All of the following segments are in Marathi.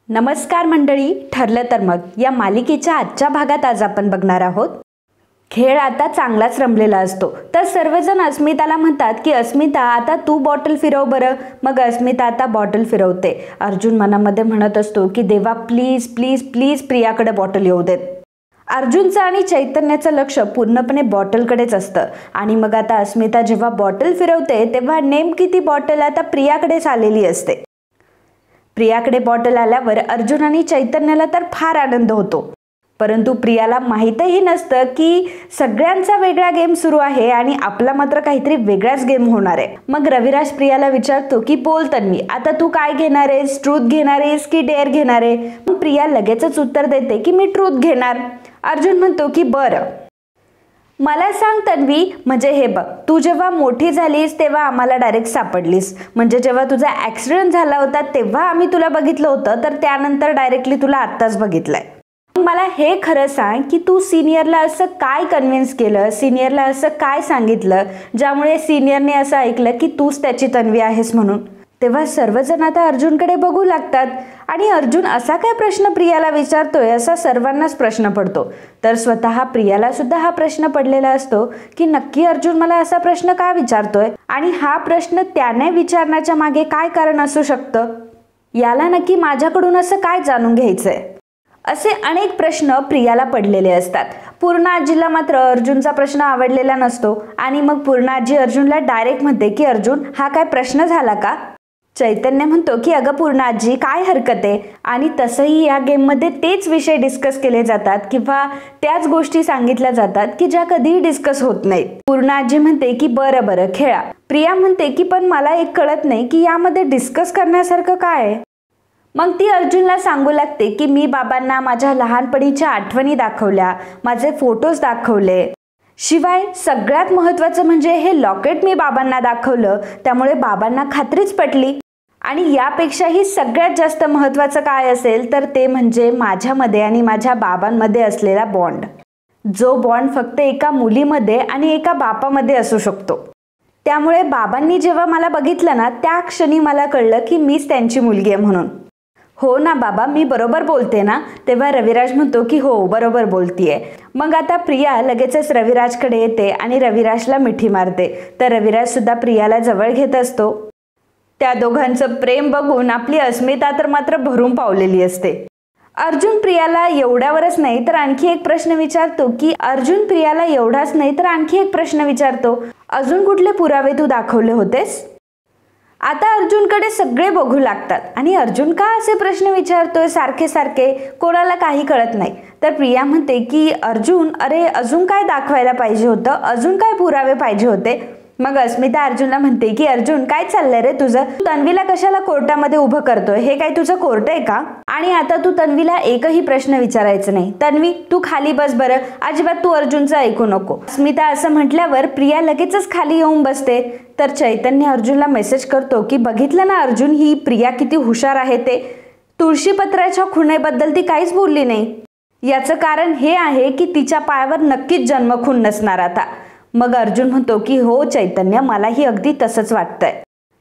नमस्कार मंडळी, ठरलं तर मग या मालिकेच्या आजच्या भागात आज आपण बघणार आहोत. खेळ आता चांगलाच रमलेला असतो तर सर्वजण अस्मिताला म्हणतात की अस्मिता आता तू बॉटल फिरव बरं. मग अस्मिता आता बॉटल फिरवते. अर्जुन मनामध्ये म्हणत असतो की देवा प्लीज प्लीज प्लीज प्रियाकडे बॉटल येऊ देत. अर्जुनचं आणि चैतन्याचं लक्ष पूर्णपणे बॉटलकडेच असतं आणि मग आता अस्मिता जेव्हा बॉटल फिरवते तेव्हा नेमकी ती बॉटल आता प्रियाकडेच आलेली असते. प्रियाकडे बॉटल आल्यावर अर्जुन आणि चैतन्याला तर फार आनंद होतो, परंतु प्रियाला माहीतही नसतं की सगळ्यांचा वेगळा गेम सुरू आहे आणि आपला मात्र काहीतरी वेगळाच गेम होणार आहे. मग रविराज प्रियाला विचारतो की बोल तन्वी, आता तू काय घेणार आहेस, ट्रूथ घेणार आहेस की डेअर घेणार आहे. मग प्रिया लगेचच उत्तर देते की मी ट्रूथ घेणार. अर्जुन म्हणतो की बरं, मला सांग तन्वी, म्हणजे हे बघ, तू जेव्हा मोठी झालीस तेव्हा आम्हाला डायरेक्ट सापडलीस, म्हणजे जेव्हा तुझा ॲक्सिडेंट झाला होता तेव्हा आम्ही तुला बघितलं होतं, तर त्यानंतर डायरेक्टली तुला आत्ताच बघितलंय. मला हे खरं सांग की तू सिनियरला असं काय कन्व्हिन्स केलं, सिनियरला असं काय सांगितलं ज्यामुळे सिनियरने असं ऐकलं की तूच त्याची तन्वी आहेस म्हणून. तेव्हा सर्वजण आता अर्जुनकडे बघू लागतात आणि अर्जुन असा काय प्रश्न प्रियाला विचारतोय असा सर्वांनाच प्रश्न पडतो. तर स्वतः प्रियाला सुद्धा हा प्रश्न पडलेला असतो की नक्की अर्जुन मला असा प्रश्न का विचारतोय आणि हा प्रश्न त्याने विचारण्याच्या मागे काय कारण असू शकतं, याला नक्की माझ्याकडून असं काय जाणून घ्यायचंय. असे अनेक प्रश्न प्रियाला पडलेले असतात. पूर्णा आजीला मात्र अर्जुनचा प्रश्न आवडलेला नसतो आणि मग पूर्णा आजी अर्जुनला डायरेक्ट म्हणते की अर्जुन हा काय प्रश्न झाला का. चैतन्य म्हणतो की अगं पूर्णा आजी काय हरकत आहे, आणि तसंही या गेममध्ये तेच विषय डिस्कस केले जातात किंवा त्याच गोष्टी सांगितल्या जातात की ज्या कधीही डिस्कस होत नाहीत. पूर्णा आजी म्हणते की बरं बरं खेळा. प्रिया म्हणते की पण मला एक कळत नाही की यामध्ये डिस्कस करण्यासारखं काय आहे. मग ती अर्जुनला सांगू लागते की मी बाबांना माझ्या लहानपणीच्या आठवणी दाखवल्या, माझे फोटोज दाखवले, शिवाय सगळ्यात महत्त्वाचं म्हणजे हे लॉकेट मी बाबांना दाखवलं, त्यामुळे बाबांना खात्रीच पटली. आणि यापेक्षाही सगळ्यात जास्त महत्त्वाचं काय असेल तर ते म्हणजे माझ्यामध्ये आणि माझ्या बाबांमध्ये असलेला बॉन्ड, जो बॉन्ड फक्त एका मुलीमध्ये आणि एका बापामध्ये असू शकतो. त्यामुळे बाबांनी जेव्हा मला बघितलं ना त्या क्षणी मला कळलं की मीच त्यांची मुलगी आहे म्हणून. हो ना बाबा, मी बरोबर बोलते ना. तेव्हा रविराज म्हणतो की हो बरोबर बोलतीये. मग आता प्रिया लगेचच रविराजकडे येते आणि रविराजला मिठी मारते. तर रविराज सुद्धा प्रियाला जवळ घेत असतो. त्या दोघांचं प्रेम बघून आपली अस्मिता तर मात्र भरून पावलेली असते. अर्जुन प्रियाला एवढ्यावरच नाही तर आणखी एक प्रश्न विचारतो की अर्जुन प्रियाला एवढाच नाही तर आणखी एक प्रश्न विचारतो, अजून कुठले पुरावे तू दाखवले होतेस. आता अर्जुनकडे सगळे बघू लागतात आणि अर्जुन का असे प्रश्न विचारतोय सारखे सारखे, कोणाला काही कळत नाही. तर प्रिया म्हणते की अर्जुन अरे अजून काय दाखवायला पाहिजे होतं, अजून काय पुरावे पाहिजे होते. मग अस्मिता अर्जुनला म्हणते की अर्जुन काय चाललंय रे तुझं, तन्वीला कशाला कोर्टामध्ये उभं करतोय, हे काय तुझं कोर्ट आहे का. आणि आता तू तन्वीला एकही प्रश्न विचारायचं नाही. तन्वी तू खाली बस बरं, अजिबात तू अर्जुनचं ऐकू नको. अस्मिता असं म्हटल्यावर प्रिया लगेचच खाली येऊन बसते. तर चैतन्य अर्जुनला मेसेज करतो की बघितलं ना अर्जुन, ही प्रिया किती हुशार आहे ते, तुळशीपत्राच्या खुणेबद्दल ती काहीच बोलली नाही. याचं कारण हे आहे की तिच्या पायावर नक्कीच जन्मखून नसणार आता. मग अर्जुन म्हणतो की हो चैतन्य, मलाही अगदी तसंच वाटतंय.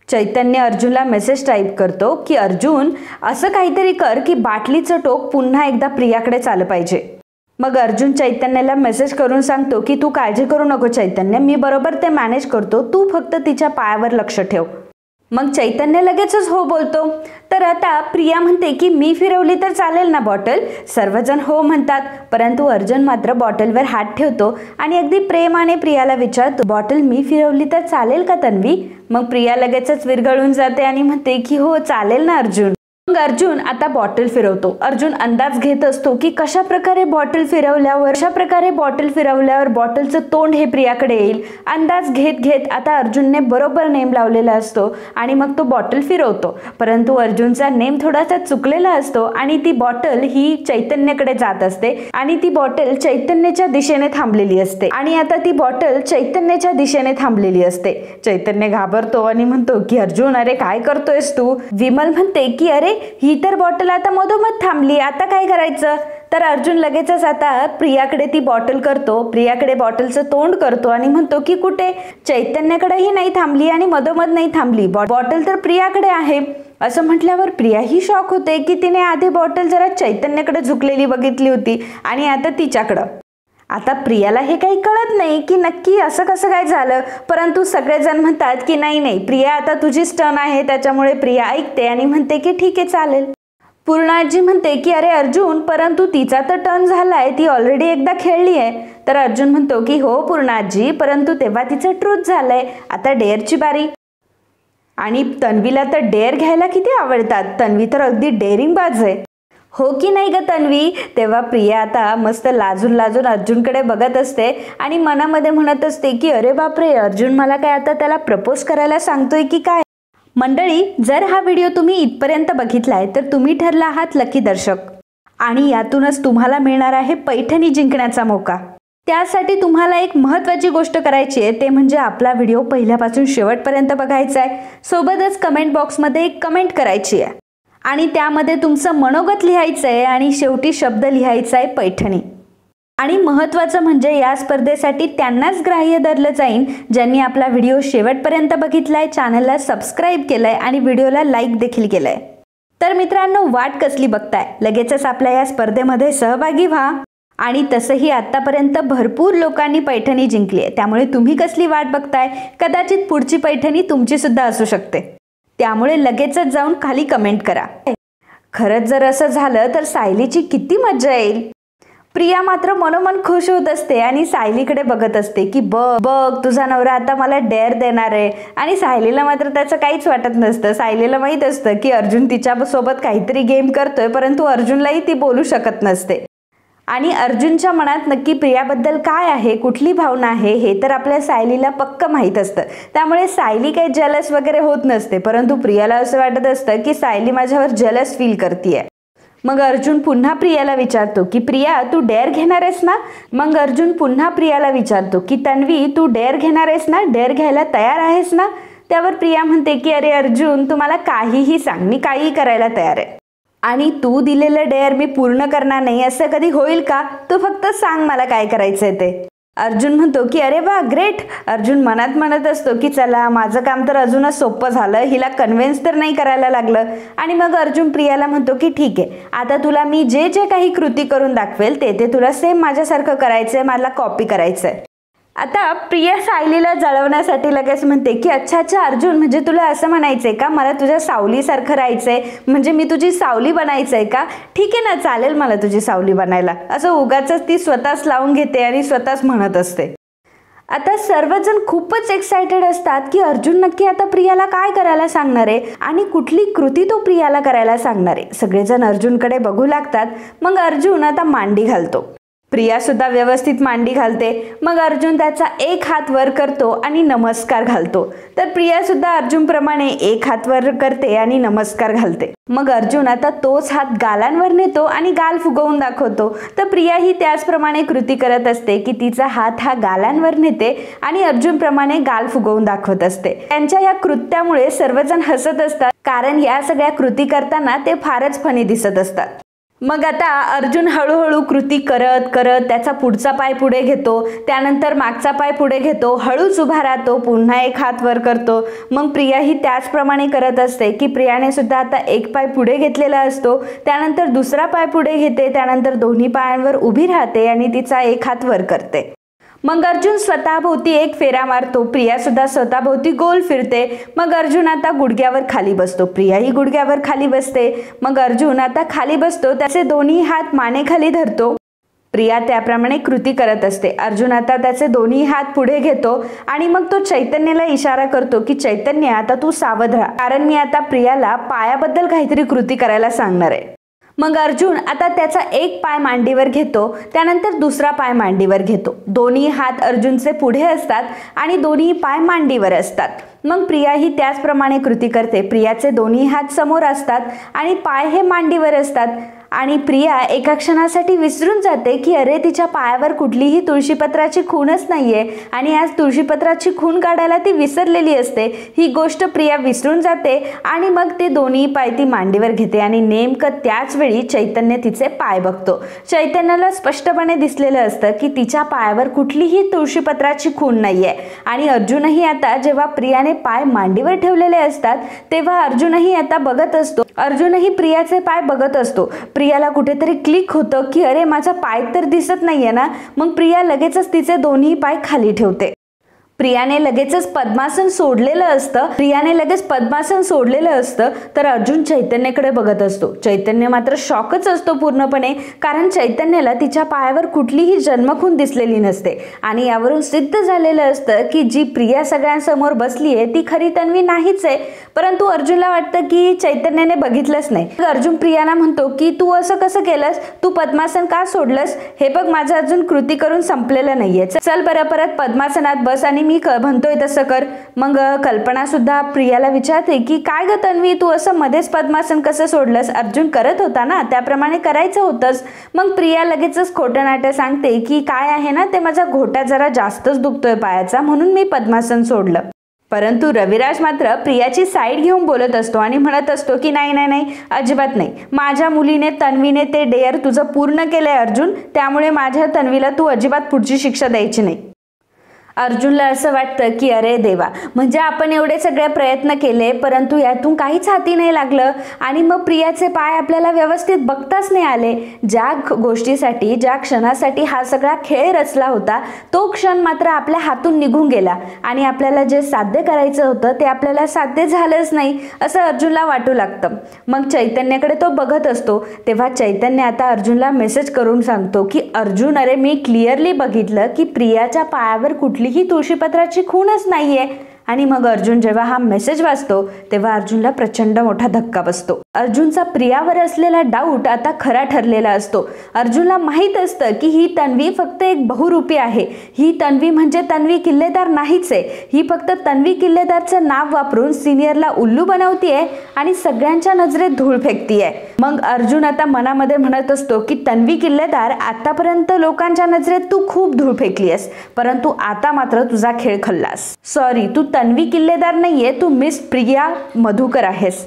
चैतन्य अर्जुनला मेसेज टाईप करतो की अर्जुन असं काहीतरी कर की बाटलीचं टोक पुन्हा एकदा प्रियाकडेच आलं पाहिजे. मग अर्जुन चैतन्याला मेसेज करून सांगतो की तू काळजी करू नको चैतन्य, मी बरोबर ते मॅनेज करतो, तू फक्त तिच्या पायावर लक्ष ठेव. मग चैतन्य लगेचच हो बोलतो. तर आता प्रिया म्हणते की मी फिरवली तर चालेल ना बॉटल. सर्वजण हो म्हणतात, परंतु अर्जुन मात्र बॉटलवर हात ठेवतो आणि अगदी प्रेमाने प्रियाला विचारतो, बॉटल मी फिरवली तर चालेल का तन्वी. मग प्रिया लगेचच विरघळून जाते आणि म्हणते की हो चालेल ना अर्जुन. मग अर्जुन आता बॉटल फिरवतो. अर्जुन अंदाज घेत असतो की कशा प्रकारे बॉटल फिरवल्यावर बॉटलचं तोंड हे प्रियाकडे येईल. अंदाज घेत घेत आता अर्जुनने बरोबर नेम लावलेला असतो आणि मग तो बॉटल फिरवतो. परंतु अर्जुनचा नेम थोडासा चुकलेला असतो आणि ती बॉटल ही चैतन्यकडे जात असते आणि ती बॉटल चैतन्याच्या दिशेने थांबलेली असते. चैतन्य घाबरतो आणि म्हणतो की अर्जुन अरे काय करतोयस तू. विमल म्हणते की अरे ही तर बॉटल आता मधोमध थांबली, आता काय करायचं. तर अर्जुन लगेचच आता प्रियाकडे ती बॉटल करतो, प्रियाकडे बॉटलचं तोंड करतो आणि म्हणतो की कुठे, चैतन्याकडेही नाही थांबली आणि मधोमध नाही थांबली, बॉटल तर प्रियाकडे आहे. असं म्हटल्यावर प्रियाही शॉक होते की तिने आधी बॉटल जरा चैतन्याकडे झुकलेली बघितली होती आणि आता तिच्याकडं. आता प्रियाला हे काही कळत नाही की नक्की असं कसं काय झालं, परंतु सगळेजण म्हणतात की नाही प्रिया आता तुझीच टर्न आहे. त्याच्यामुळे प्रिया ऐकते आणि म्हणते की ठीक आहे चालेल. पूर्णाजी म्हणते की अरे अर्जुन, परंतु तिचा तर टर्न झालाय, ती ऑलरेडी एकदा खेळली आहे. तर अर्जुन म्हणतो की हो पूर्णाजी, परंतु तेव्हा तिचं ट्रूथ झालंय, आता डेअरची बारी. आणि तन्वीला तर डेअर घ्यायला किती आवडतात, तन्वी तर अगदी डेअरिंग बाज आहे, हो की नाही ग तन्वी. तेव्हा प्रिया आता मस्त लाजून अर्जुनकडे बघत असते आणि मनामध्ये म्हणत असते की अरे बापरे, अर्जुन मला काय आता त्याला प्रपोज करायला सांगतोय की काय. मंडळी, जर हा व्हिडिओ तुम्ही इथपर्यंत बघितलाय तर तुम्ही ठरला आहात लकी दर्शक आणि यातूनच तुम्हाला मिळणार आहे पैठणी जिंकण्याचा मौका. त्यासाठी तुम्हाला एक महत्त्वाची गोष्ट करायची आहे, ते म्हणजे आपला व्हिडिओ पहिल्यापासून शेवटपर्यंत बघायचा आहे. सोबतच कमेंट बॉक्समध्ये एक कमेंट करायची आहे आणि त्यामध्ये तुमचं मनोगत लिहायचं आहे आणि शेवटी शब्द लिहायचा आहे पैठणी. आणि महत्त्वाचं म्हणजे या स्पर्धेसाठी त्यांनाच ग्राह्य धरलं जाईल ज्यांनी आपला व्हिडिओ शेवटपर्यंत बघितलाय, चॅनलला सबस्क्राईब केलंय आणि व्हिडिओला लाईक देखील केलंय. तर मित्रांनो, वाट कसली बघताय, लगेचच आपल्या या स्पर्धेमध्ये सहभागी व्हा. आणि तसंही आतापर्यंत भरपूर लोकांनी पैठणी जिंकली आहे, त्यामुळे तुम्ही कसली वाट बघताय, कदाचित पुढची पैठणी तुमची सुद्धा असू शकते. त्यामुळे लगेचच जाऊन खाली कमेंट करा. खरंच जर असं झालं तर सायलीची किती मज्जा येईल. प्रिया मात्र मनोमन खुश होत असते आणि सायलीकडे बघत असते की बघ तुझा नवरा आता मला डेअर देणार आहे. आणि सायलीला मात्र त्याचं काहीच वाटत नसतं. सायलीला माहीत असतं की अर्जुन तिच्यासोबत काहीतरी गेम करतोय, परंतु अर्जुनलाही ती बोलू शकत नसते. आणि अर्जुनच्या मनात नक्की प्रियाबद्दल काय आहे, कुठली भावना आहे, हे तर आपल्या सायलीला पक्क माहीत असतं. त्यामुळे सायली काही जेलस वगैरे होत नसते, परंतु प्रियाला असं वाटत असतं की सायली माझ्यावर जेलस फील करतीये. मग अर्जुन पुन्हा प्रियाला विचारतो की प्रिया तू डेअर घेणार आहेस ना. मग अर्जुन पुन्हा प्रियाला विचारतो की तन्वी तू डेअर घेणार आहेस ना, डेअर घ्यायला तयार आहेस ना. त्यावर प्रिया म्हणते की अरे अर्जुन, तू मला काहीही सांग, मी काहीही करायला तयार आहे. आणि तू दिलेलं डेअर मी पूर्ण करणार नाही असं कधी होईल का, तू फक्त सांग मला काय करायचंय ते. अर्जुन म्हणतो की अरे वा ग्रेट. अर्जुन मनात म्हणत असतो की चला माझं काम तर अजूनच सोपं झालं, हिला कन्व्हिन्स तर नाही करायला लागलं. आणि मग अर्जुन प्रियाला म्हणतो की ठीक आहे, आता तुला मी जे जे काही कृती करून दाखवेल ते तुला सेम माझ्यासारखं करायचंय, मला कॉपी करायचंय. आता प्रिया सायलीला जळवण्यासाठी लगेच म्हणते की अच्छा अर्जुन, म्हणजे तुला असं म्हणायचंय का मला तुझ्या सावलीसारखं राहायचंय, म्हणजे मी तुझी सावली बनायचंय का. ठीक आहे ना, चालेल मला तुझी सावली बनायला. असं उगाचच ती स्वतःच लावून घेते आणि स्वतःच म्हणत असते. आता सर्वजण खूपच एक्सायटेड असतात की अर्जुन नक्की आता प्रियाला काय करायला सांगणार आहे आणि कुठली कृती तो प्रियाला करायला सांगणार आहे. सगळेजण अर्जुनकडे बघू लागतात. मग अर्जुन आता मांडी घालतो. प्रिया सुद्धा व्यवस्थित मांडी घालते. मग अर्जुन त्याचा एक हात वर करतो आणि नमस्कार घालतो. तर प्रिया सुद्धा अर्जुन प्रमाणे एक हात वर करते आणि नमस्कार घालते. मग अर्जुन आता तोच हात गालांवर नेतो आणि गाल फुगवून दाखवतो. तर प्रिया ही त्याचप्रमाणे कृती करत असते की तिचा हात हा गालांवर नेते आणि अर्जुन प्रमाणे गाल फुगवून दाखवत असते. त्यांच्या या कृत्यामुळे सर्वजण हसत असतात, कारण या सगळ्या कृती करताना ते फारच फनी दिसत असतात. मग आता अर्जुन हळूहळू कृती करत करत त्याचा पुढचा पाय पुढे घेतो, त्यानंतर मागचा पाय पुढे घेतो, हळूच उभा राहतो, पुन्हा एक हात वर करतो. मग प्रिया ही त्याचप्रमाणे करत असते की प्रियाने सुद्धा आता एक पाय पुढे घेतलेला असतो, त्यानंतर दुसरा पाय पुढे घेते, त्यानंतर दोन्ही पायांवर उभी राहते आणि तिचा एक हात वर करते. मग अर्जुन स्वतःभोवती एक फेरा मारतो. प्रिया सुद्धा स्वतःभोवती गोल फिरते. मग अर्जुन आता गुडघ्यावर खाली बसतो. प्रियाही गुडघ्यावर खाली बसते. मग अर्जुन आता खाली बसतो, त्याचे दोन्ही हात मानेखाली धरतो. प्रिया त्याप्रमाणे कृती करत असते. अर्जुन आता त्याचे दोन्ही हात पुढे घेतो आणि मग तो चैतन्याला इशारा करतो की चैतन्य आता तू सावध राहा, कारण मी आता प्रियाला पायाबद्दल काहीतरी कृती करायला सांगणार आहे. मग अर्जुन आता त्याचा एक पाय मांडीवर घेतो, त्यानंतर दुसरा पाय मांडीवर घेतो. दोन्ही हात अर्जुनचे पुढे असतात आणि दोन्ही पाय मांडीवर असतात. मग प्रिया ही त्याचप्रमाणे कृती करते. प्रियाचे दोन्ही हात समोर असतात आणि पाय हे मांडीवर असतात. आणि प्रिया एका क्षणासाठी विसरून जाते की अरे तिच्या पायावर कुठलीही तुळशीपत्राची खूणच नाहीये आणि आज तुळशीपत्राची खूण काढायला ती विसरलेली असते। ही गोष्ट प्रिया विसरून जाते आणि मग ते दोन्ही पाय ती मांडीवर घेते आणि नेमकं त्याच वेळी चैतन्य तिचे पाय बघतो। चैतन्याला स्पष्टपणे दिसलेलं असतं की तिच्या पायावर कुठलीही तुळशीपत्राची खूण नाहीये आणि अर्जुनही आता जेव्हा प्रियाने पाय मांडीवर ठेवलेले असतात तेव्हा अर्जुनही आता बघत असतो, अर्जुनही प्रियाचे पाय बघत असतो। प्रियाला कुठेतरी क्लिक होतं की अरे माझा पाय तर दिसत नाहीये ना। मग प्रिया लगेचच तिचे दोन्ही पाय खाली ठेवते। प्रियाने लगेच पद्मासन सोडलेलं असतं तर अर्जुन चैतन्यकडे बघत असतो। चैतन्य मात्र शॉकच असतो पूर्णपणे, कारण चैतन्याला तिच्या पायावर कुठलीही जन्मखून दिसलेली नसते आणि यावरून सिद्ध झालेलं असतं की जी प्रिया सगळ्यांसमोर बसली आहे ती खरी तन्वी नाहीच आहे। परंतु अर्जुनला वाटतं की चैतन्याने बघितलंच नाही। अर्जुन प्रियाला म्हणतो की तू असं कसं केलंस, तू पद्मासन का सोडलंस, हे बघ माझं अजून कृती करून संपलेलं नाहीये, चल बरं परत पद्मासनात बस आणि मी म्हणतोय तसं कर। मग कल्पना सुद्धा प्रियाला विचारते की काय ग तन्वी, तू असं मध्येच पद्मासन कसं सोडलंस, अर्जुन करत होता ना त्याप्रमाणे करायचं होतंस। मग प्रिया लगेचच खोटं नाटं सांगते की काय आहे ना ते माझा घोटा जरा जास्तच दुखतोय पायाचा म्हणून मी पद्मासन सोडलं। परंतु रविराज मात्र प्रियाची साईड घेऊन बोलत असतो आणि म्हणत असतो की नाही नाही नाही, अजिबात नाही, माझ्या मुलीने तन्वीने ते डेअर तुझं पूर्ण केलंय अर्जुन, त्यामुळे माझ्या तन्वीला तू अजिबात पुढची शिक्षा द्यायची नाही। अर्जुनला असं वाटतं की अरे देवा, म्हणजे आपण एवढे सगळे प्रयत्न केले परंतु यातून काहीच हाती नाही लागलं आणि मग प्रियाचे पाय आपल्याला व्यवस्थित बघताच नाही आले। ज्या गोष्टीसाठी, ज्या क्षणासाठी हा सगळा खेळ रचला होता तो क्षण मात्र आपल्या हातून निघून गेला आणि आपल्याला जे साध्य करायचं होतं ते आपल्याला साध्य झालंच नाही असं अर्जुनला वाटू लागतं। मग चैतन्याकडे तो बघत असतो तेव्हा चैतन्य आता अर्जुनला मेसेज करून सांगतो की अर्जुन, अरे मी क्लिअरली बघितलं की प्रियाच्या पायावर कुठलीही तुळशीपत्राची खूणच नाहीये। आणि मग अर्जुन जेव्हा हा मेसेज वाचतो तेव्हा अर्जुनला प्रचंड मोठा धक्का बसतो। अर्जुनचा प्रियावर असलेला डाऊट आता खरा ठरलेला असतो। अर्जुनला माहित असतं की ही तन्वी फक्त एक बहुरूपी आहे, ही तन्वी म्हणजे तन्वी किल्लेदार नाहीच आहे, ही फक्त तन्वी किल्लेदारचं नाव वापरून सिनियरला उल्लू बनवतीये आणि सगळ्यांच्या नजरेत धूळ फेकतीये। मग अर्जुन आता मनामध्ये म्हणत असतो की तन्वी किल्लेदार, आतापर्यंत लोकांच्या नजरेत तू खूप धूळ फेकलीस परंतु आता मात्र तुझा खेळ खल्लास। सॉरी, तू तन्वी किल्लेदार नाहीये, तू मिस प्रिया मधुकर आहेस।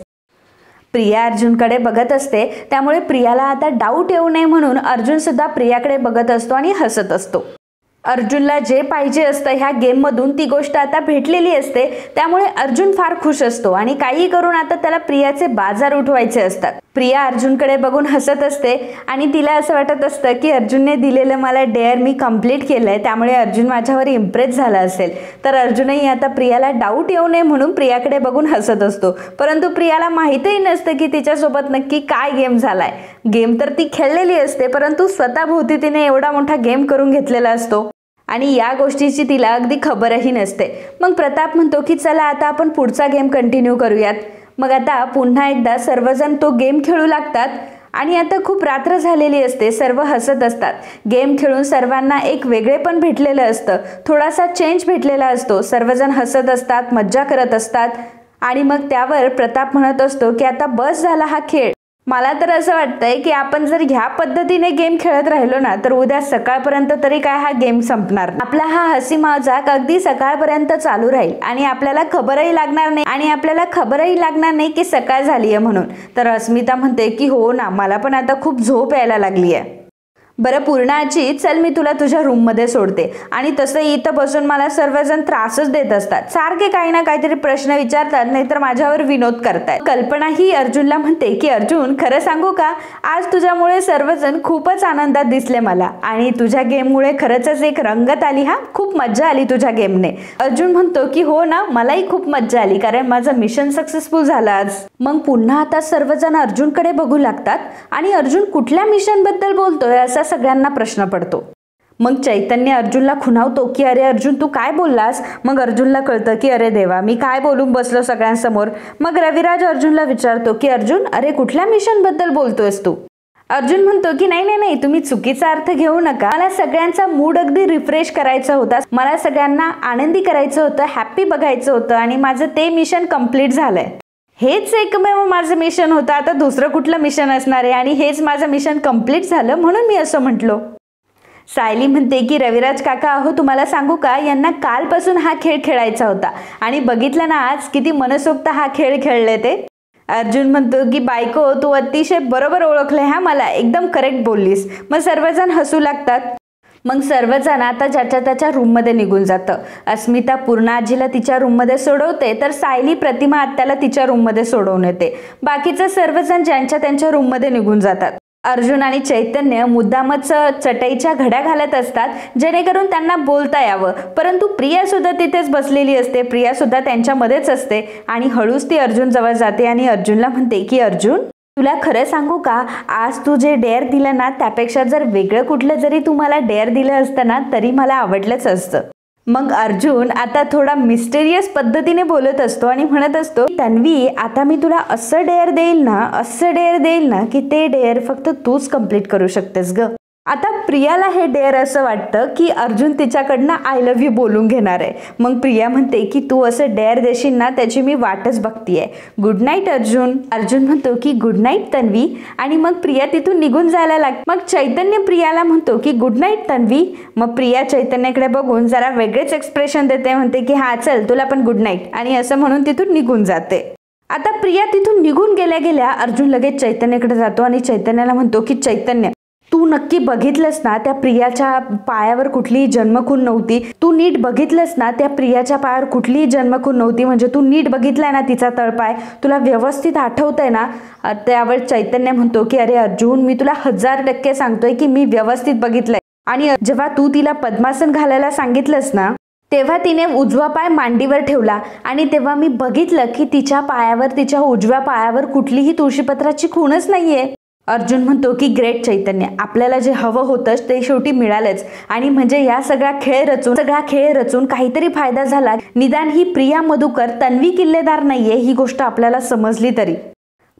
प्रिया अर्जुनकडे बघत असते त्यामुळे प्रियाला आता डाऊट येऊ नये म्हणून अर्जुन सुद्धा प्रियाकडे बघत असतो आणि हसत असतो। अर्जुनला जे पाहिजे असतं ह्या गेममधून ती गोष्ट आता भेटलेली असते, त्यामुळे अर्जुन फार खुश असतो आणि काही करून आता त्याला प्रियाचे बाजार उठवायचे असतात। प्रिया अर्जुनकडे बघून हसत असते आणि तिला असं वाटत असतं की अर्जुनने दिलेलं मला डेअर मी कंप्लीट केलंय, त्यामुळे अर्जुन माझ्यावर इम्प्रेस झाला असेल। तर अर्जुनही आता प्रियाला डाऊट येऊ नये म्हणून प्रियाकडे बघून हसत असतो, परंतु प्रियाला माहितही नसतं की तिच्यासोबत नक्की काय गेम झालाय। गेम तर ती खेळलेली असते परंतु स्वतःभोवती तिने एवढा मोठा गेम करून घेतलेला असतो आणि या गोष्टीची तिला अगदी खबरही नसते। मग प्रताप म्हणतो की चला आता आपण पुढचा गेम कंटिन्यू करूयात। मग आता पुन्हा एकदा सर्वजण तो गेम खेळू लागतात आणि आता खूप रात्र झालेली असते, सर्व हसत असतात। गेम खेळून सर्वांना एक वेगळेपण भेटलेलं असतं, थोडासा चेंज भेटलेला असतो, सर्वजण हसत असतात, मज्जा करत असतात आणि मग त्यावर प्रताप म्हणत असतो की आता बस झाला हा खेळ। मला तर असं वाटतंय की आपण जर ह्या पद्धतीने गेम खेळत राहिलो ना तर उद्या सकाळपर्यंत तरी काय हा गेम संपणार, आपला हा हसी मजाक अगदी सकाळपर्यंत चालू राहील आणि आपल्याला खबरही लागणार नाही की सकाळ झाली आहे म्हणून। तर अस्मिता म्हणते की हो ना, मला पण आता खूप झोप यायला लागली आहे। बरं पूर्णा आजी, चल मी तुला तुझ्या रूममध्ये सोडते। आणि तसं इथं बसून मला सर्वजण त्रासच देत असतात, सारखे काही ना काहीतरी प्रश्न विचारतात, नाहीतर माझ्यावर विनोद करतात। कल्पना ही अर्जुनला म्हणते की अर्जुन, खरं सांगू का, आज तुझ्यामुळे सर्वजण खूपच आनंदात दिसले मला आणि तुझ्या गेममुळे खरंच एक रंगत आली, हा खूप मज्जा आली तुझ्या गेमने। अर्जुन म्हणतो की हो ना, मलाही खूप मज्जा आली कारण माझं मिशन सक्सेसफुल झालं आज। मग पुन्हा आता सर्वजण अर्जुनकडे बघू लागतात आणि अर्जुन कुठल्या मिशन बद्दल बोलतोय असा सगळ्यांना प्रश्न पडतो। मग चैतन्य अर्जुनला खुणावतो की अरे अर्जुन, तू काय बोललास? मग अर्जुनला कळतं की अरे देवा, मी काय बोलून बसलो सगळ्यांसमोर। मग रविराज अर्जुनला विचारतो की अर्जुन, अरे कुठल्या मिशन बद्दल बोलतोयस तू? अर्जुन म्हणतो की नाही नाही नाही, तुम्ही चुकीचा अर्थ घेऊ नका, मला सगळ्यांचा मूड अगदी रिफ्रेश करायचा होता, मला सगळ्यांना आनंदी करायचं होतं, हॅप्पी बघायचं होतं आणि माझं ते मिशन कंप्लीट झालंय। हेच एकमेव माझं मिशन होतं, आता दुसरं कुठलं मिशन असणार आहे आणि हेच माझं मिशन कंप्लीट झालं म्हणून मी असं म्हटलो. सायली म्हणते की रविराज काका, अहो तुम्हाला सांगू का, यांना कालपासून हा खेळ खेळायचा होता आणि बघितलं ना आज किती मनसोक्त हा खेळ खेळले ते. अर्जुन म्हणतो की बायको तू अतिशय बरोबर ओळखले हा, मला एकदम करेक्ट बोललीस. मग सर्वजण हसू लागतात. मग सर्वजण आता ज्याच्या त्याच्या रूममध्ये निघून जातं. अस्मिता पूर्ण आजीला तिच्या रूममध्ये सोडवते तर सायली प्रतिमा आत्याला तिच्या रूममध्ये सोडवून येते. बाकीचे सर्वजण ज्यांच्या त्यांच्या रूममध्ये निघून जातात. अर्जुन आणि चैतन्य मुद्दामच चटईच्या घड्या घालत असतात जेणेकरून त्यांना बोलता यावं, परंतु प्रिया सुद्धा तिथेच बसलेली असते. प्रिया सुद्धा त्यांच्यामध्येच असते आणि हळूच ती अर्जुन जवळ जाते आणि अर्जुनला म्हणते की अर्जुन, तुला खरं सांगू का, आज तू जे डेअर दिलं ना त्यापेक्षा जर वेगळं कुठलं जरी तू मला डेअर दिलं असतं ना तरी मला आवडलंच असतं. मग अर्जुन आता थोडा मिस्टेरियस पद्धतीने बोलत असतो आणि म्हणत असतो, तन्वी आता मी तुला असं डेअर देईल ना की ते डेअर फक्त तूच कंप्लीट करू शकतेस ग. आता प्रियाला हे डेअर असं वाटतं की अर्जुन तिच्याकडनं आय लव्ह यू बोलून घेणार आहे. मग प्रिया म्हणते की तू असं डेअर देशील ना त्याची मी वाटच बघतीये. Good night Arjun. अर्जुन म्हणतो की गुड नाईट तन्वी आणि मग प्रिया तिथून निघून जायला लागते. मग चैतन्य प्रियाला म्हणतो की गुड नाईट तन्वी. मग प्रिया चैतन्याकडे बघून जरा वेगळेच एक्सप्रेशन देते, म्हणते की हा चल तुला पण गुड नाईट आणि असं म्हणून तिथून निघून जाते. आता प्रिया तिथून निघून गेल्या गेल्या अर्जुन लगेच चैतन्याकडे जातो आणि चैतन्याला म्हणतो की चैतन्य, तू नक्की बघितलंस ना त्या प्रियाच्या पायावर कुठलीही जन्मखून नव्हती. तू नीट बघितलंस ना त्या प्रियाच्या पायावर कुठलीही जन्मखून नव्हती. म्हणजे तू नीट बघितलाय ना तिचा तळपाय, तुला व्यवस्थित आठवतंय ना. त्यावर चैतन्य म्हणतो की अरे अर्जुन, मी तुला 1000% सांगतोय की मी व्यवस्थित बघितलंय. आणि जेव्हा तू तिला पद्मासन घालायला सांगितलंस ना तेव्हा तिने उजवा पाय मांडीवर ठेवला आणि तेव्हा मी बघितलं की तिच्या पायावर, तिच्या उजव्या पायावर कुठलीही तुळशीपत्राची खूणच नाहीये. अर्जुन म्हणतो की ग्रेट चैतन्य, आपल्याला जे हवं होतं ते शेवटी मिळालंच. आणि म्हणजे या सगळा खेळ रचून काहीतरी फायदा झाला. निदान ही प्रिया मधुकर तन्वी किल्लेदार नाहीये ही गोष्ट आपल्याला समजली तरी.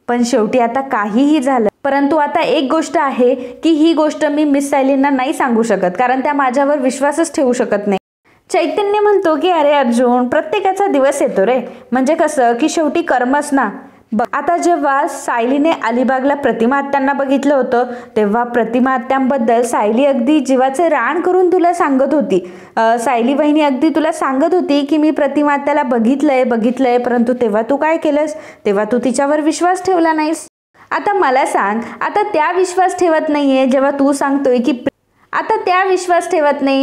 पण शेवटी आता काहीही झालं, परंतु आता एक गोष्ट आहे की ही गोष्ट मी मिस सायलींना नाही सांगू शकत कारण त्या माझ्यावर विश्वासच ठेवू शकत नाही. चैतन्य म्हणतो की अरे अर्जुन, प्रत्येकाचा दिवस येतो रे, म्हणजे कसं की शेवटी कर्मच ना. आता जेव्हा सायलीने अलिबागला प्रतिमा आत्यांना बघितलं होतं तेव्हा प्रतिमा आत्यांबद्दल सायली अगदी जीवाचे रान करून तुला सांगत होती. सायली वहिनी अगदी तुला सांगत होती की मी प्रतिमा आत्याला बघितलंय, परंतु तेव्हा तू काय केलंस, तेव्हा तू तिच्यावर विश्वास ठेवला नाहीस. आता मला सांग, आता त्या विश्वास ठेवत नाहीये जेव्हा तू सांगतोय की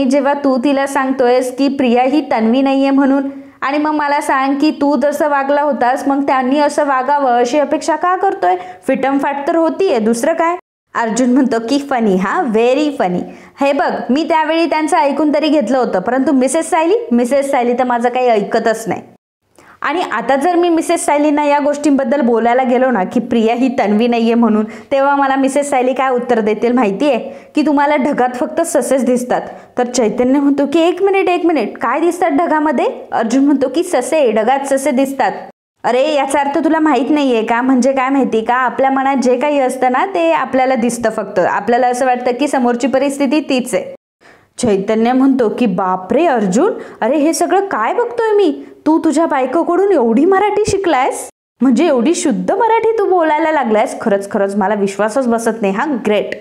जेव्हा तू तिला सांगतोयस की प्रिया ही तन्वी नाहीये म्हणून. आणि मग मला सांग की तू जसं वागला होतास मग त्यांनी असं वागावं अशी अपेक्षा का करतोय. फिटमफाट तर होतीये, दुसरं काय. अर्जुन म्हणतो की फनी, हा व्हेरी फनी. हे बघ, मी त्यावेळी त्यांचं ऐकून तरी घेतलं होतं, परंतु मिसेस सायली तर माझं काही ऐकतच नाही. आणि आता जर मी मिसेस सायलींना या गोष्टींबद्दल बोलायला गेलो ना की प्रिया ही तन्वी नाहीये म्हणून, तेव्हा मला मिसेस सायली काय उत्तर देतील माहितीये की तुम्हाला ढगात फक्त ससेच दिसतात. तर चैतन्य म्हणतो की एक मिनिट, काय दिसतात ढगामध्ये. अर्जुन म्हणतो की ढगात ससे दिसतात. अरे याचा अर्थ तुला माहित नाहीये का. म्हणजे काय माहिती का, आपल्या मनात जे काही असतं ना ते आपल्याला दिसतं. फक्त आपल्याला असं वाटतं की समोरची परिस्थिती तीच आहे. चैतन्य म्हणतो की बापरे अर्जुन, अरे हे सगळं काय बघतोय मी. तू तुझ्या बायकोकडून एवढी मराठी शिकलायस, म्हणजे एवढी शुद्ध मराठी तू बोलायला लागलायस. खरंच मला विश्वासच बसत नाही. हा ग्रेट.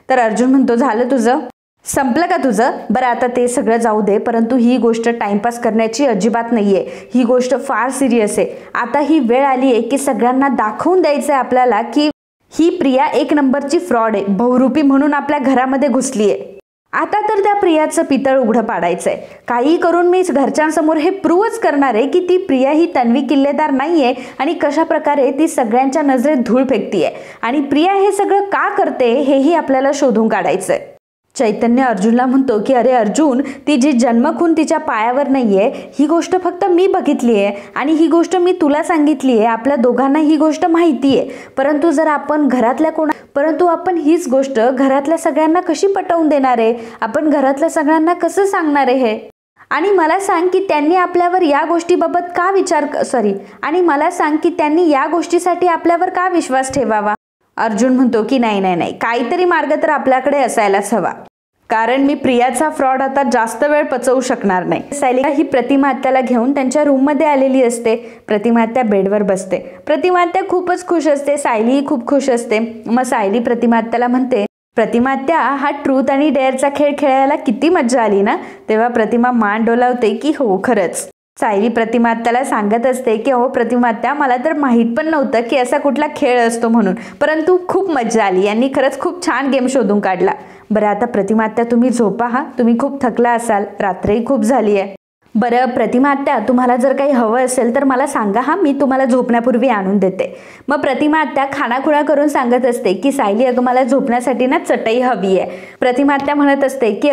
तर अर्जुन म्हणतो झालं तुझं, संपलं का तुझं. बरं आता ते सगळं जाऊ दे, परंतु ही गोष्ट टाइमपास करण्याची अजिबात नाहीये. ही गोष्ट फार सिरियस आहे. आता ही वेळ आली आहे की सगळ्यांना दाखवून द्यायचं आहे आपल्याला की ही प्रिया एक नंबरची फ्रॉड आहे, बहुरूपी म्हणून आपल्या घरामध्ये घुसली आहे. आता तर त्या प्रियाचं पितळ उघडं पाडायचंय. काही करून मी घरच्यांसमोर हे प्रूव्हच करणार आहे की ती प्रिया ही तन्वी किल्लेदार नाहीये आणि कशा प्रकारे ती सगळ्यांच्या नजरेत धूळ फेकतीये. आणि प्रिया हे सगळं का करते हेही आपल्याला शोधून काढायचंय. चैतन्य अर्जुनला म्हणतो की अरे अर्जुन, ती जी जन्मखून तिच्या पायावर नाहीये ही गोष्ट फक्त मी बघितली आहे आणि ही गोष्ट मी तुला सांगितली आहे. आपल्या दोघांना ही गोष्ट माहिती आहे, परंतु आपण हीच गोष्ट घरातल्या सगळ्यांना कशी पटवून देणार आहे. आपण घरातल्या सगळ्यांना कसं सांगणार आहे हे. आणि मला सांग की त्यांनी आपल्यावर या गोष्टीबाबत का आणि मला सांग की त्यांनी या गोष्टीसाठी आपल्यावर का विश्वास ठेवावा. अर्जुन म्हणतो की नाही, काहीतरी मार्ग तर आपल्याकडे असायलाच हवा. कारण मी प्रियाचा फ्रॉड आता जास्त वेळ पचवू शकणार नाही. सायली ही प्रतिमा आत्याला घेऊन त्यांच्या रूममध्ये आलेली असते. प्रतिमा आत्या बेडवर बसते. प्रतिमा आत्या खूपच खुश असते. सायलीही खूप खुश असते. मग सायली प्रतिमा आत्याला म्हणते, प्रतिमा आत्या, हा ट्रूथ आणि डेअरचा खेळ खेळायला किती मज्जा आली ना. तेव्हा प्रतिमा मान डोलावते की हो खरंच. सायली प्रतिमा आत्याला सांगत असते की हो प्रतिमा आत्या, मला तर माहीत पण नव्हतं की असा कुठला खेळ असतो म्हणून, परंतु खूप मज्जा आली. यांनी खरंच खूप छान गेम शोधून काढला. बरं आता प्रतिमा आत्या तुम्ही झोपा हा, तुम्ही खूप थकला असाल, रात्रही खूप झाली आहे. बरं प्रतिमा आत्या, तुम्हाला जर काही हवं असेल तर मला सांगा हा, मी तुम्हाला झोपण्यापूर्वी आणून देते. मग प्रतिमा आत्या खाणाखुणा करून सांगत असते की सायली अगं मला झोपण्यासाठी ना चटई हवी आहे. प्रतिमा आत्या म्हणत असते की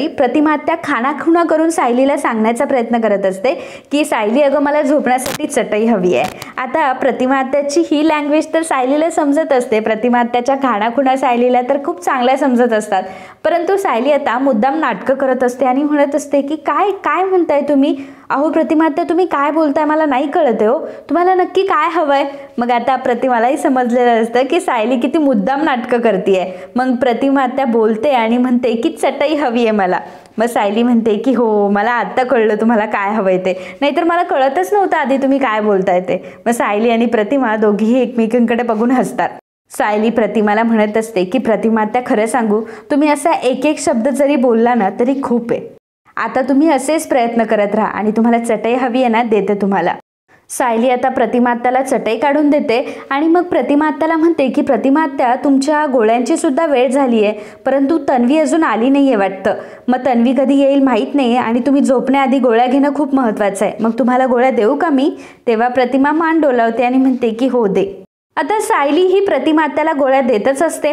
प्रतिमा आत्या खाणाखुणा करून सायलीला सांगण्याचा प्रयत्न करत असते की सायली अगं मला झोपण्यासाठी चटई हवी आहे. आता प्रतिमा आत्याची ही लँग्वेज तर सायलीला समजत असते. प्रतिमा आत्याच्या खाणाखुणा सायलीला तर खूप चांगल्या समजत असतात. परंतु सायली आता मुद्दाम नाटकं करत असते आणि म्हणत असते की काय काय म्हणताय तुम्ही. अहो प्रतिमा आत्या, तुम्ही काय बोलताय मला नाही कळत आहे हो, तुम्हाला नक्की काय हवंय. मग आता प्रतिमालाही समजलेलं असतं की सायली किती मुद्दाम नाटकं करते. मग प्रतिमा आत्या बोलते आणि म्हणते की चटई हवी आहे मला. मग सायली म्हणते की हो मला आत्ता कळलं तुम्हाला काय हवंय ते, नाहीतर मला कळतच नव्हतं आधी तुम्ही काय बोलताय ते. मग सायली आणि प्रतिमा दोघीही एकमेकांकडे बघून हसतात. सायली प्रतिमाला म्हणत असते की प्रतिमा आत्या, खरं सांगू, तुम्ही असा एक एक शब्द जरी बोलला ना तरी खूप आहे. आता तुम्ही असेच प्रयत्न करत राहा आणि तुम्हाला चटई हवी आहे ना, देते तुम्हाला. सायली आता प्रतिमा आत्याला चटई काढून देते आणि मग प्रतिमा आत्याला म्हणते की प्रतिमा आत्या, तुमच्या गोळ्यांची सुद्धा वेळ झाली आहे, परंतु तन्वी अजून आली नाही आहे वाटतं. मग तन्वी कधी येईल माहीत नाही आहे आणि तुम्ही झोपण्याआधी गोळ्या घेणं खूप महत्त्वाचं आहे. मग तुम्हाला गोळ्या देऊ का मी. तेव्हा प्रतिमा मान डोलावते आणि म्हणते की हो दे. आता सायली ही प्रतिमा आत्याला गोळ्या देतच असते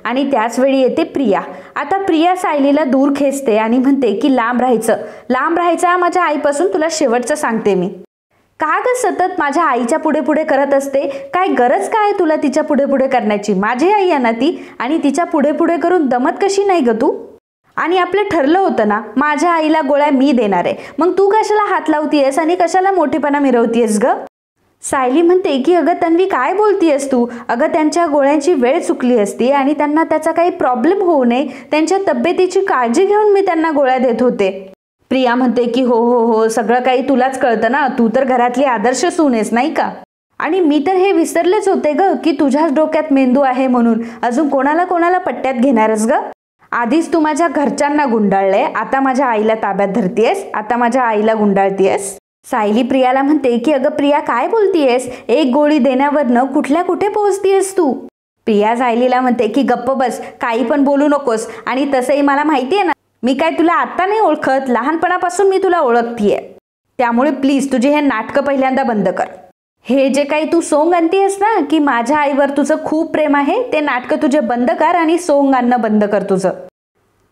आणि त्याच वेळी येते प्रिया. आता प्रिया सायलीला दूर खेचते आणि म्हणते की लांब राहायचं माझ्या आईपासून, तुला शेवटचं सांगते मी. का ग सतत माझ्या आईच्या पुढे पुढे करत असते, काय गरज काय तुला तिच्या पुढे पुढे करण्याची. माझी आई आहे ना ती, आणि तिच्या पुढे पुढे करून दमत कशी नाही ग तू. आणि आपलं ठरलं होतं ना माझ्या आईला गोळ्या मी देणार आहे, मग तू कशाला हात लावतीयस आणि कशाला मोठेपणा मिरवतीयस ग. सायली म्हणते की अगं तन्वी, काय बोलतीयस तू. अगं त्यांच्या गोळ्यांची वेळ चुकली असती आणि त्यांना त्याचा काही प्रॉब्लेम होऊ नये, त्यांच्या तब्येतीची काळजी घेऊन मी त्यांना गोळ्या देत होते. प्रिया म्हणते की हो हो हो, सगळं काही तुलाच कळतं ना, तू तर घरातली आदर्श सून आहेस नाही का. आणि मी तर हे विसरलेच होते ग की तुझ्याच डोक्यात मेंदू आहे म्हणून. अजून कोणाला कोणाला पट्ट्यात घेणारच ग. आधीच तू माझ्या घरच्यांना गुंडाळले, आता माझ्या आईला ताब्यात धरतीयस, आता माझ्या आईला गुंडाळतीयस. सायली प्रियाला म्हणते की अगं प्रिया, काय बोलतीयस, एक गोळी देण्यावरनं कुठल्या कुठे पोहोचतीयस तू. प्रिया सायलीला म्हणते की गप्प बस, काही पण बोलू नकोस. आणि तसंही मला माहिती आहे ना, मी काय तुला आत्ता नाही ओळखत, लहानपणापासून मी तुला ओळखतीये. त्यामुळे प्लीज तुझे हे नाटकं पहिल्यांदा बंद कर. हे जे काही तू सोंग आणतीयस ना की माझ्या आईवर तुझं खूप प्रेम आहे, ते नाटकं तुझे बंद कर आणि सोंग आणणं बंद कर तुझं.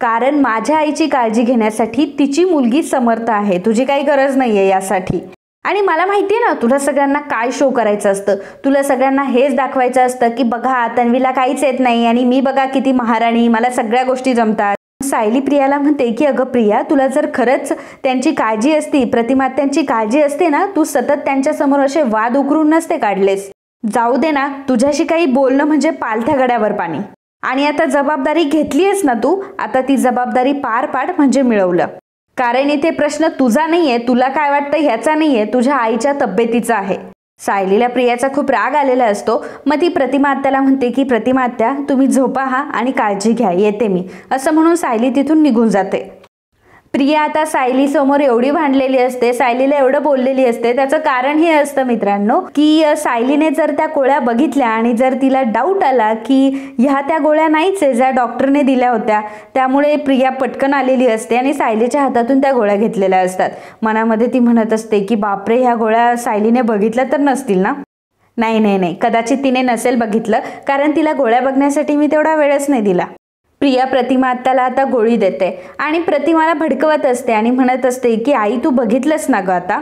कारण माझ्या आईची काळजी घेण्यासाठी तिची मुलगी समर्थ आहे, तुझी काही गरज नाहीये यासाठी. आणि मला माहिती आहे ना तुला सगळ्यांना काय शो करायचं असतं. तुला सगळ्यांना हेच दाखवायचं असतं की बघा तन्वीला काहीच येत नाही आणि मी बघा किती महाराणी, मला सगळ्या गोष्टी जमतात. सायली प्रियाला म्हणते की अगं प्रिया, तुला जर खरंच त्यांची काळजी असती, प्रतिमात्यांची काळजी असते ना, तू सतत त्यांच्यासमोर असे वाद उकरून नसते काढलेस. जाऊ दे ना, तुझ्याशी काही बोलणं म्हणजे पालथ्या गड्यावर पाणी. आणि आता जबाबदारी घेतलीयस ना तू, आता ती जबाबदारी पार पाड म्हणजे मिळवलं. कारण इथे प्रश्न तुझा नाहीये, तुला काय वाटतं ह्याचा नाहीये, तुझ्या आईच्या तब्येतीचा आहे. सायलीला प्रियाचा खूप राग आलेला असतो. मग ती प्रतिमा आत्याला म्हणते की प्रतिमा आत्या, तुम्ही झोपा हा आणि काळजी घ्या, येते मी, असं म्हणून सायली तिथून निघून जाते. प्रिया आता सायली समोर एवढी भांडलेली असते, सायलीला एवढं बोललेली असते. त्याचं कारण हे असतं मित्रांनो की सायलीने जर त्या गोळ्या बघितल्या आणि जर तिला डाऊट आला की ह्या त्या गोळ्या नाहीच आहे ज्या डॉक्टरने दिल्या होत्या, त्यामुळे प्रिया पटकन आलेली असते आणि सायलीच्या हातातून त्या गोळ्या घेतलेल्या असतात. मनामध्ये ती म्हणत असते की बापरे, ह्या गोळ्या सायलीने बघितल्या तर नसतील ना. नाही नाही नाही, कदाचित तिने नसेल बघितलं, कारण तिला गोळ्या बघण्यासाठी मी तेवढा वेळच नाही दिला. प्रिया प्रतिमा आत्याला आता गोळी देते आणि प्रतिमाला भडकवत असते आणि म्हणत असते की आई, तू बघितलंस ना ग, आता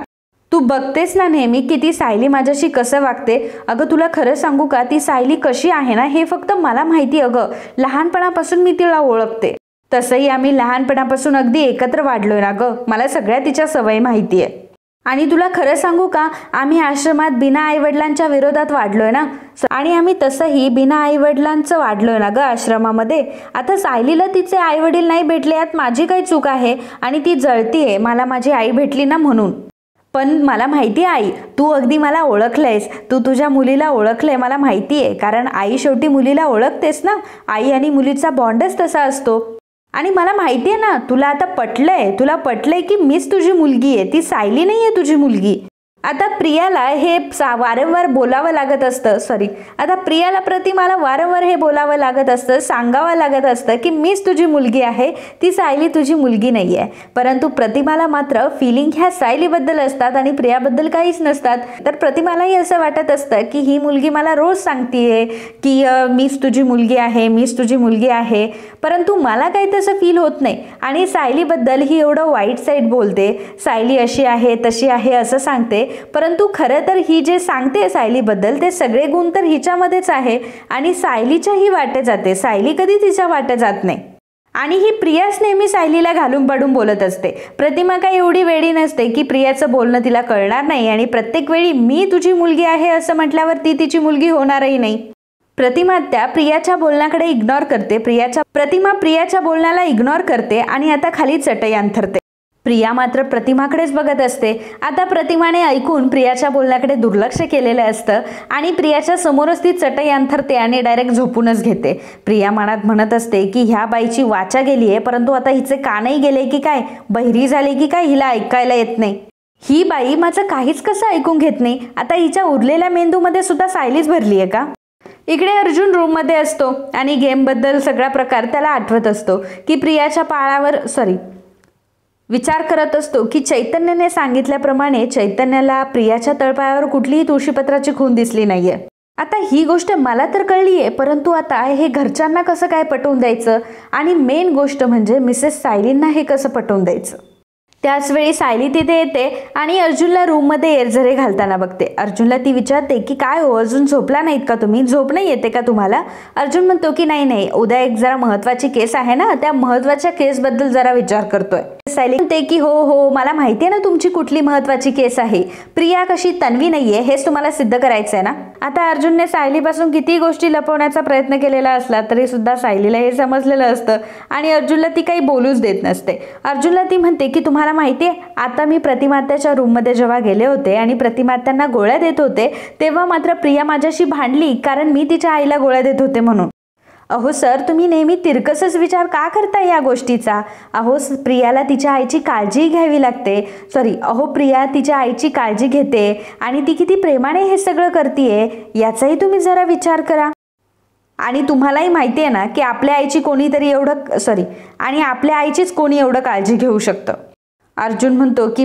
तू बघतेस ना नेहमी की ती सायली माझ्याशी कसं वागते. अगं तुला खरं सांगू का, ती सायली कशी आहे ना हे फक्त मला माहिती. अगं लहानपणापासून मी तिला ओळखते, तसंही आम्ही लहानपणापासून अगदी एकत्र वाढलोय ना ग, मला सगळ्या तिच्या सवयी माहिती आहे. आणि तुला खरं सांगू का, आम्ही आश्रमात बिना आईवडिलांच्या विरोधात वाढलोय ना, आणि आम्ही तसंही बिना आईवडिलांचं वाढलोय ना ग आश्रमामध्ये. आता सायलीला तिचे आईवडील नाही भेटले यात माझी काही चूक आहे आणि ती जळतीये मला माझी आई भेटली ना म्हणून. पण मला माहिती आहे आई, तू अगदी मला ओळखलंयस, तू तुझ्या मुलीला ओळखलंय मला माहिती आहे, कारण आई शेवटी मुलीला ओळखतेस ना. आई आणि मुलीचा बॉन्डच तसा असतो. आणि मला माहिती आहे ना, तुला आता तुला पटलंय की मीच तुझी मुलगी आहे, ती सायली नाही आहे तुझी मुलगी. आता प्रियाला हे वारंवार बोलावं लागत असतं, आता प्रियाला प्रतिमाला वारंवार हे बोलावं लागत असतं, सांगावं लागत असतं की मीच तुझी मुलगी आहे, ती सायली तुझी मुलगी नाही आहे. परंतु प्रतिमाला मात्र फिलिंग ह्या सायलीबद्दल असतात आणि प्रियाबद्दल काहीच नसतात. तर प्रतिमालाही असं वाटत असतं की ही मुलगी मला रोज सांगतीये की मीच तुझी मुलगी आहे, मीच तुझी मुलगी आहे, परंतु मला काही तसं फील होत नाही. आणि सायलीबद्दल ही एवढं वाईट साईड बोलते, सायली अशी आहे तशी आहे असं सांगते, परंतु खरं तर ही जे सांगते सायलीबद्दल ते सगळे गुण तर हिच्यामध्येच आहे आणि सायलीच्याही वाटे जाते, सायली कधी तिच्या वाटे जात नाही. आणि ही प्रियाच नेहमी सायलीला घालून पाडून बोलत असते. प्रतिमा काही एवढी वेडी नसते की प्रियाचं बोलणं तिला कळणार नाही आणि प्रत्येक वेळी मी तुझी मुलगी आहे असं म्हटल्यावर ती तिची मुलगी होणारही नाही. प्रतिमा त्या प्रियाच्या बोलण्याकडे इग्नोर करते, प्रतिमा प्रियाच्या बोलण्याला इग्नोर करते आणि आता खाली चटई अंथरते. प्रिया मात्र प्रतिमाकडेच बघत असते. आता प्रतिमाने ऐकून प्रियाच्या बोलण्याकडे दुर्लक्ष केलेलं असतं आणि प्रियाच्या समोरच ती चटई अंथरते आणि डायरेक्ट झोपूनच घेते. प्रिया मनात म्हणत असते की ह्या बाईची वाचा गेली आहे, परंतु आता हिचे कानही गेले की काय, बहिरी झाली की काय, हिला ऐकायला येत नाही. ही बाई माझं काहीच कसं ऐकून घेत नाही. आता हिच्या उरलेल्या मेंदूमध्ये सुद्धा सायलीच भरली आहे का. इकडे अर्जुन रूममध्ये असतो आणि गेमबद्दल सगळा प्रकार त्याला आठवत असतो की प्रियाच्या पायावर विचार करत असतो की चैतन्याने सांगितल्याप्रमाणे चैतन्याला प्रियाच्या तळपायावर कुठलीही तुळशीपत्राची खून दिसली नाहीये. आता ही गोष्ट मला तर कळली आहे, परंतु आता हे घरच्यांना कसं काय पटवून द्यायचं आणि मेन गोष्ट म्हणजे मिसेस सायलींना हे कसं पटवून द्यायचं. त्याच वेळी सायली तिथे येते आणि अर्जुनला रूममध्ये एरझरे घालताना बघते. अर्जुनला ती विचारते की काय हो, अजून झोपला नाहीत का तुम्ही, झोप नाही येते का तुम्हाला. अर्जुन म्हणतो की नाही, उद्या एक जरा महत्वाची केस आहे ना, त्या महत्वाच्या केसबद्दल जरा विचार करतोय. सायली म्हणते की हो मला माहिती आहे ना तुमची कुठली महत्वाची केस आहे, प्रिया कशी तन्वी नाहीये हेच तुम्हाला सिद्ध करायचं आहे ना. आता अर्जुनने सायलीपासून किती गोष्टी लपवण्याचा प्रयत्न केलेला असला तरी सुद्धा सायलीला हे समजलेलं असतं आणि अर्जुनला ती काही बोलूच देत नसते. अर्जुनला ती म्हणते की तुम्हाला माहितीये, आता मी प्रतिमात्याच्या रूममध्ये जेव्हा गेले होते आणि प्रतिमात्यांना गोळ्या देत होते तेव्हा मात्र प्रिया माझ्याशी भांडली, कारण मी तिच्या आईला गोळ्या देत होते म्हणून. अहो सर, तुम्ही नेहमी तिरकसच विचार का करता या गोष्टीचा. अहो प्रियाला तिच्या आईची काळजी घ्यावी लागते. प्रिया तिच्या आईची काळजी घेते आणि ती किती प्रेमाने हे सगळं करतीये याचाही तुम्ही जरा विचार करा. आणि तुम्हालाही माहिती आहे ना की आपल्या आईचीच कोणी एवढं काळजी घेऊ शकतं. अर्जुन म्हणतो की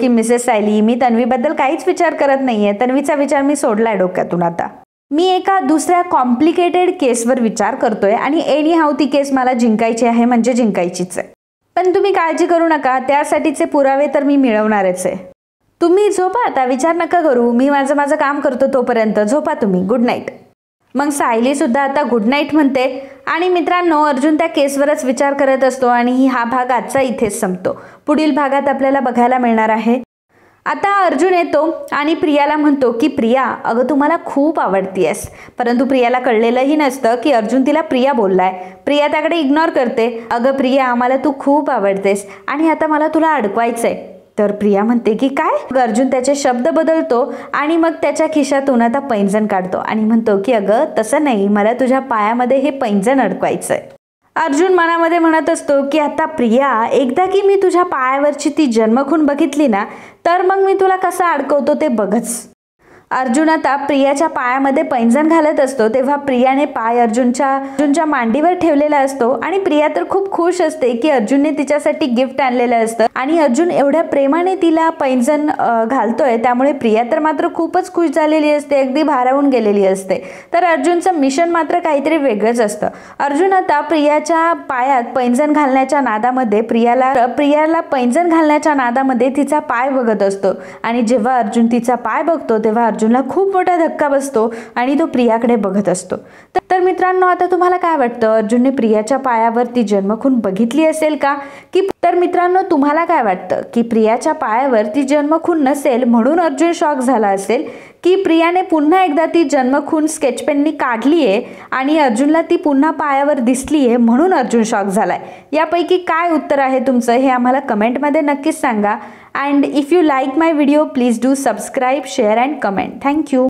मिसेस सायली, मी तन्वीबद्दल काहीच विचार करत नाहीये, तन्वीचा विचार मी सोडलाय डोक्यातून. आता मी एका दुसऱ्या कॉम्प्लिकेटेड केसवर विचार करतोय आणि एनी हाऊ ती केस मला जिंकायची आहे, म्हणजे जिंकायचीच आहे. पण तुम्ही काळजी करू नका, त्यासाठीचे पुरावे तर मी मिळवणारच आहे. तुम्ही झोपा आता, विचार नका करू, मी माझं काम करतो तोपर्यंत, झोपा तुम्ही, गुड नाईट. मग सायली सुद्धा आता गुड नाईट म्हणते. आणि मित्रांनो, अर्जुन त्या केसवरच विचार करत असतो आणि हा भाग आजचा इथेच संपतो. पुढील भागात आपल्याला बघायला मिळणार आहे. आता अर्जुन येतो आणि प्रियाला म्हणतो की प्रिया, अगं तू मला खूप आवडतीयस. परंतु प्रियाला कळलेलंही नसतं की अर्जुन तिला प्रिया बोललाय. प्रिया त्याकडे इग्नोर करते. अगं प्रिया, मला तू खूप आवडतेस आणि आता मला तुला अडकवायचंय. तर प्रिया म्हणते की काय. अर्जुन त्याचे शब्द बदलतो आणि मग त्याच्या खिशातून आता पैंजण काढतो आणि म्हणतो की अगं तसं नाही, मला तुझ्या पायामध्ये हे पैंजण अडकवायचंय. अर्जुन मनामध्ये म्हणत असतो की आता प्रिया, एकदा की मी तुझ्या पायावरची ती जन्मखून बघितली ना, तर मग मी तुला कसं अडकवतो ते बघच. अर्जुन आता प्रियाच्या पायामध्ये पैंजण घालत असतो तेव्हा प्रियाने पाय अर्जुनच्या मांडीवर ठेवलेला असतो आणि प्रिया तर खूप खुश असते की अर्जुनने तिच्यासाठी गिफ्ट आणलेलं असतं आणि अर्जुन एवढ्या प्रेमाने तिला पैंजण घालतोय, त्यामुळे प्रिया तर मात्र खूपच खुश झालेली असते, अगदी भारावून गेलेली असते. तर अर्जुनचं मिशन मात्र काहीतरी वेगळंच असतं. अर्जुन आता प्रियाच्या पायात पैंजण घालण्याच्या नादामध्ये प्रियाला पैंजण घालण्याच्या नादामध्ये तिचा पाय बघत असतो आणि जेव्हा अर्जुन तिचा पाय बघतो तेव्हा अर्जुनला खूप मोठा धक्का बसतो आणि तो प्रियाकडे बघत असतो. तर मित्रांनो, आता तुम्हाला काय वाटतं, अर्जुनने प्रियाच्या पायावर ती जन्मखून बघितली असेल का? तर मित्रांनो, तुम्हाला काय वाटतं की प्रियाच्या पायावर ती जन्मखून नसेल म्हणून अर्जुन शॉक झाला असेल, की प्रियाने पुन्हा एकदा ती जन्मखून स्केचपेननी काढली आहे आणि अर्जुनला ती पुन्हा पायावर दिसली आहे म्हणून अर्जुन शॉक झालाय? यापैकी काय उत्तर आहे तुमचं हे आम्हाला कमेंटमध्ये नक्कीच सांगा. And if you like my video please do subscribe, share and comment. Thank you.